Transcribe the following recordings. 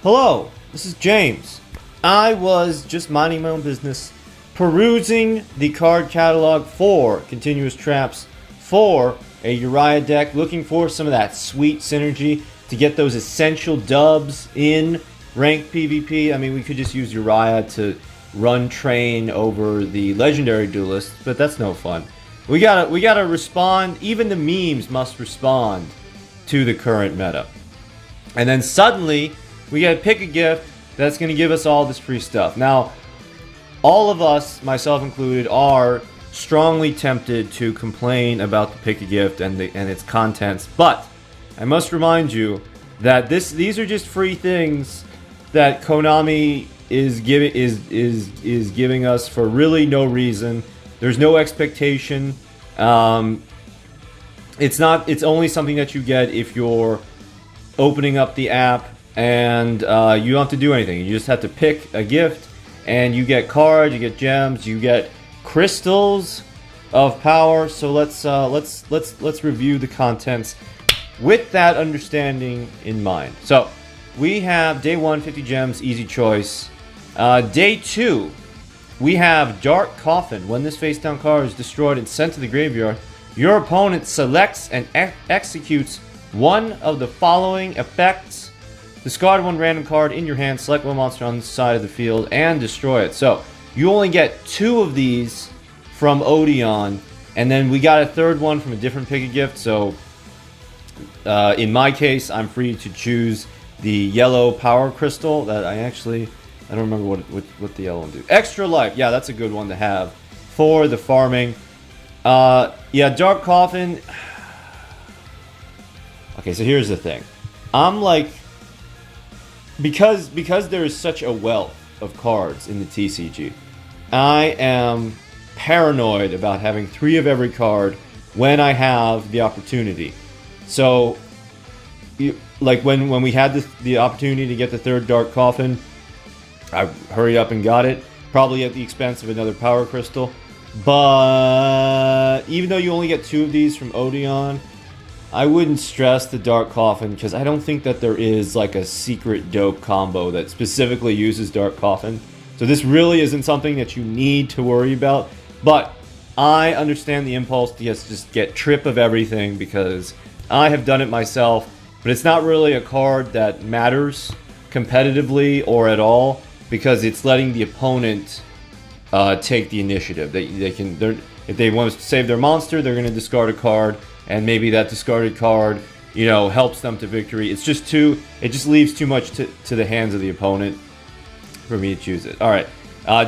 Hello, this is James. I was just minding my own business, perusing the card catalog for Continuous Traps for a Uriah deck, looking for some of that sweet synergy to get those essential dubs in ranked PvP. I mean, we could just use Uriah to run train over the legendary duelist, but that's no fun. We gotta respond. Even the memes must respond to the current meta. And then suddenly, we gotta pick a gift that's gonna give us all this free stuff. Now, all of us, myself included, are strongly tempted to complain about the pick a gift and its contents, but I must remind you that these are just free things that Konami is giving us for really no reason. There's no expectation. It's only something that you get if you're opening up the app, and you don't have to do anything. You just have to pick a gift, and you get cards, you get gems, you get crystals of power. So let's review the contents with that understanding in mind. So we have day 1, 50 gems, easy choice. Day 2, we have Darkcoffin. When this face down card is destroyed and sent to the graveyard, your opponent selects and executes one of the following effects. Discard one random card in your hand, select one monster on the side of the field, and destroy it. So you only get 2 of these from Odeon, and then we got a third one from a different pick a gift. So in my case, I'm free to choose the yellow power crystal that I don't remember what the yellow one do. Extra life, yeah, that's a good one to have for the farming. Yeah, Darkcoffin. Okay, so here's the thing. I'm like, because there is such a wealth of cards in the TCG, I am paranoid about having 3 of every card when I have the opportunity. So, like when we had the opportunity to get the third Darkcoffin, I hurried up and got it, probably at the expense of another power crystal. But even though you only get 2 of these from Odeon, I wouldn't stress the Darkcoffin, because I don't think that there is like a secret dope combo that specifically uses Darkcoffin. So this really isn't something that you need to worry about. But I understand the impulse to just get trip of everything, because I have done it myself. But it's not really a card that matters competitively or at all, because it's letting the opponent take the initiative. If they want to save their monster, they're going to discard a card, and maybe that discarded card, helps them to victory. It just leaves too much to the hands of the opponent for me to choose it. All right,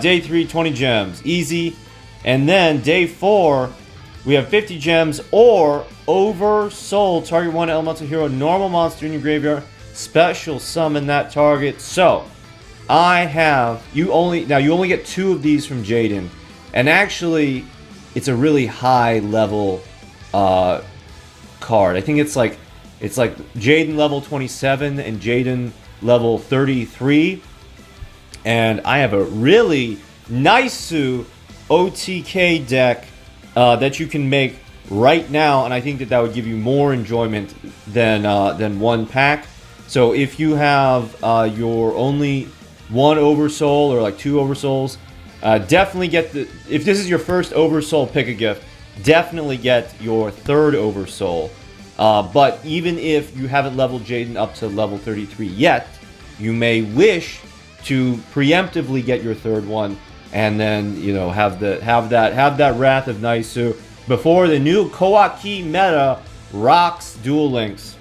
day 3, 20 gems, easy. And then day 4, we have 50 gems or Oversoul. Target 1 elemental hero, normal monster in your graveyard. Special summon that target. So you only get 2 of these from Jaden, and actually, it's a really high level card. I think it's like Jaden level 27 and Jaden level 33, and I have a really nice OTK deck that you can make right now, and I think that would give you more enjoyment than one pack. So if you have your only 1 Oversoul or like 2 Oversouls, definitely if this is your first Oversoul pick a gift, definitely get your 3rd Oversoul. But even if you haven't leveled Jaden up to level 33 yet, you may wish to preemptively get your 3rd one, and then have that Wrath of Naisu before the new Koaki meta rocks Duel Links.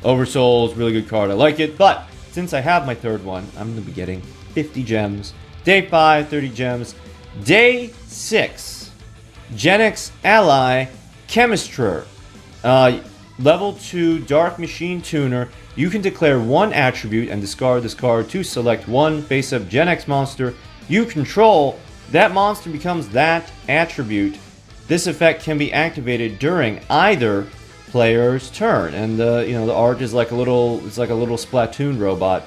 Oversoul is a really good card. I like it, but since I have my 3rd one, I'm going to be getting 50 gems. Day 5, 30 gems. Day 6, Genex Ally, Chemistrier. Level 2 Dark Machine Tuner. You can declare 1 attribute and discard this card to select 1 face-up Genex monster you control. That monster becomes that attribute. This effect can be activated during either player's turn. And the art is like a little Splatoon robot.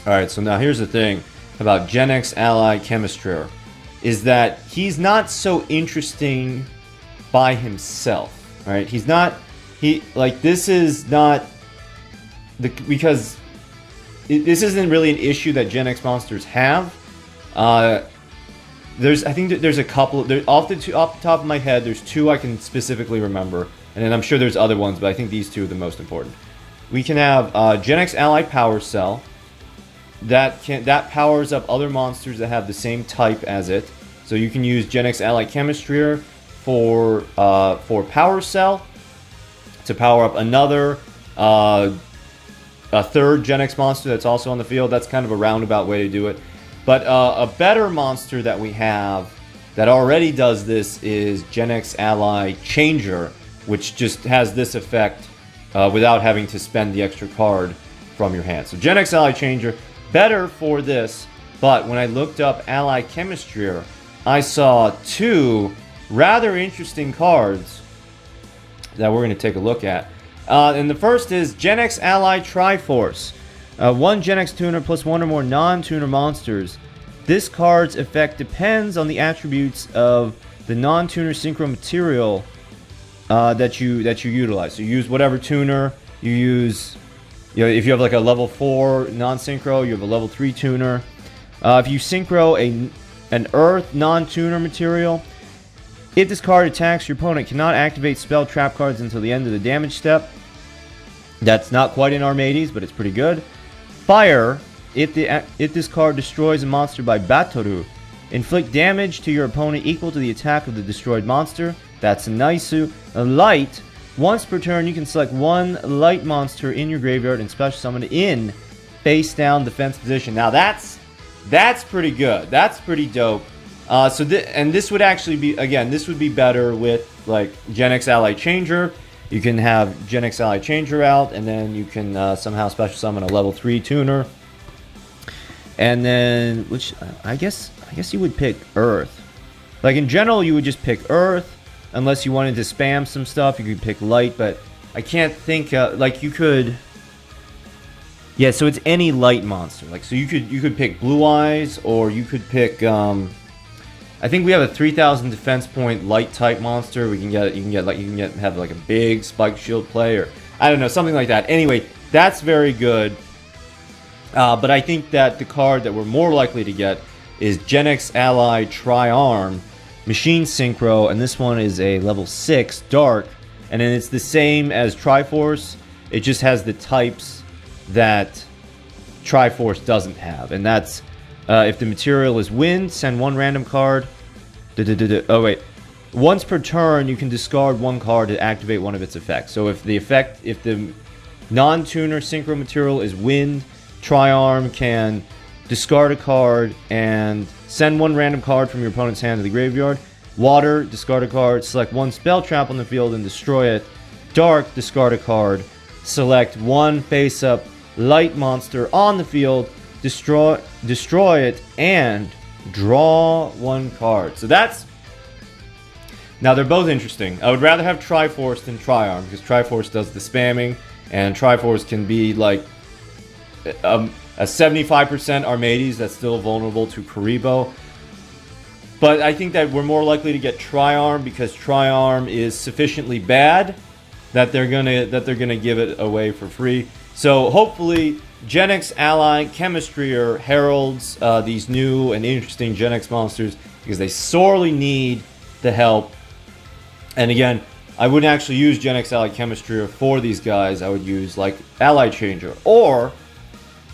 All right, so now here's the thing about Genex Ally Chemistrier, is that he's not so interesting by himself, right? This is not because this isn't really an issue that Gen X monsters have. I think that there's a couple. Off the top of my head, there's two I can specifically remember, and then I'm sure there's other ones, but I think these two are the most important. We can have Genex Ally Power Cell. That powers up other monsters that have the same type as it. So you can use Genex Ally Chemistrier for Power Cell to power up another a third Genex monster that's also on the field. That's kind of a roundabout way to do it. But a better monster that we have that already does this is Genex Ally Changer, which just has this effect without having to spend the extra card from your hand. So Genex Ally Changer, better for this, but when I looked up Ally Chemistrier, I saw two rather interesting cards that we're going to take a look at. And the first is Genex Ally Triforce. One Genex tuner plus one or more non-tuner monsters. This card's effect depends on the attributes of the non-tuner synchro material that you utilize. So you use whatever tuner you use. You know, if you have like a level 4 non-synchro, you have a level 3 tuner. If you synchro an earth non-tuner material, if this card attacks, your opponent cannot activate spell trap cards until the end of the damage step. That's not quite in Armades, but it's pretty good. Fire, if this card destroys a monster by Batoru, inflict damage to your opponent equal to the attack of the destroyed monster. That's a Naisu. A light, once per turn you can select one light monster in your graveyard and special summon it in face down defense position. Now that's pretty good. That's pretty dope. This would actually be, again, this would be better with like Genex Ally Changer. You can have Genex Ally Changer out, and then you can somehow special summon a level 3 tuner. And then, which I guess you would pick Earth. Like in general, you would just pick Earth, unless you wanted to spam some stuff. You could pick Light, but I can't think like you could. Yeah, so it's any light monster. Like so, you could pick Blue Eyes, or you could pick. I think we have a 3,000 defense point light type monster. You can have like a big spike shield play, or I don't know, something like that. Anyway, that's very good. But I think that the card that we're more likely to get is Genex Ally Tri-Arm Machine Synchro, and this one is a level 6 Dark, and then it's the same as Triforce. It just has the types that Triforce doesn't have, and that's if the material is wind, send one random card. Oh wait, once per turn you can discard one card to activate one of its effects. So if the non-tuner synchro material is wind, Tri-Arm can discard a card and send one random card from your opponent's hand to the graveyard. Water, discard a card, select one spell trap on the field and destroy it. Dark, discard a card, select one face-up light monster on the field, destroy it, and draw one card. So that's... Now, they're both interesting. I would rather have Triforce than Tri-Arm, because Triforce does the spamming, and Triforce can be like a 75% Armades that's still vulnerable to Karibo. But I think that we're more likely to get Tri-Arm because Tri-Arm is sufficiently bad that they're gonna give it away for free. So hopefully Genex Ally Chemistrier heralds these new and interesting Genex monsters because they sorely need the help. And again, I wouldn't actually use Genex Ally Chemistrier for these guys. I would use like Ally Changer or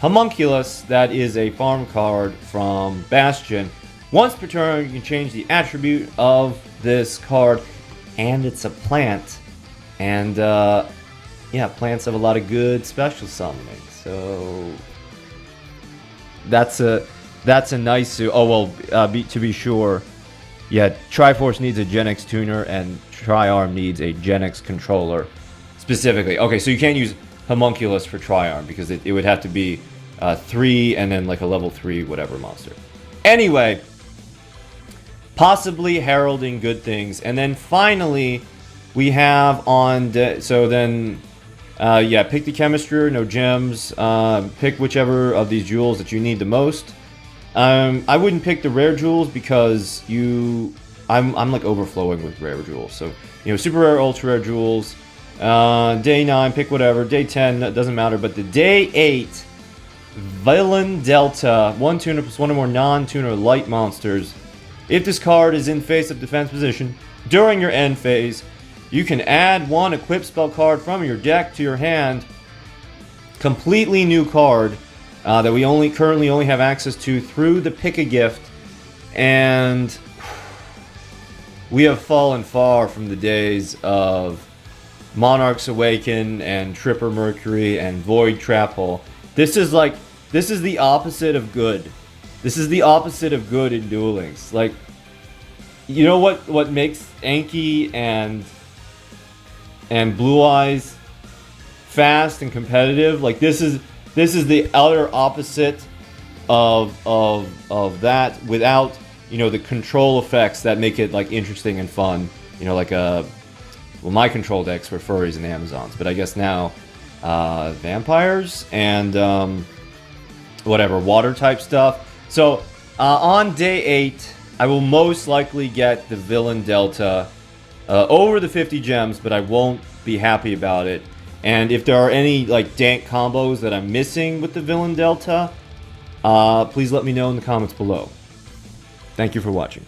Homunculus. That is a farm card from Bastion. Once per turn, you can change the attribute of this card, and it's a plant. And yeah, plants have a lot of good special summoning. So that's a nice. Oh well, to be sure, yeah, Triforce needs a Genex tuner, and Tri-Arm needs a Genex controller specifically. Okay, so you can't use Homunculus for Tri-Arm because it would have to be 3 and then like a level 3 whatever monster. Anyway, possibly heralding good things, and then finally we have on pick the Chemistrier, no gems. Pick whichever of these jewels that you need the most. I wouldn't pick the rare jewels because I'm like overflowing with rare jewels. So super rare, ultra rare jewels. Day 9, pick whatever. Day 10, that doesn't matter. But the day 8 Vylon Delta, 1 tuner plus 1 or more non-tuner light monsters. If this card is in face-up defense position during your end phase, you can add 1 equip spell card from your deck to your hand. Completely new card that we currently only have access to through the Pick-a-Gift, and we have fallen far from the days of Monarch's Awaken and Tripper Mercury and Void Trap Hole. This is the opposite of good. This is the opposite of good in Duel Links. Like, you know what makes Anki and Blue Eyes fast and competitive? Like, this is the utter opposite of that, without, you know, the control effects that make it like interesting and fun. You know, like my control decks were furries and Amazons, but I guess now vampires and whatever water type stuff. So on day 8, I will most likely get the Vylon Delta over the 50 gems, but I won't be happy about it. And if there are any like dank combos that I'm missing with the Vylon Delta, please let me know in the comments below. Thank you for watching.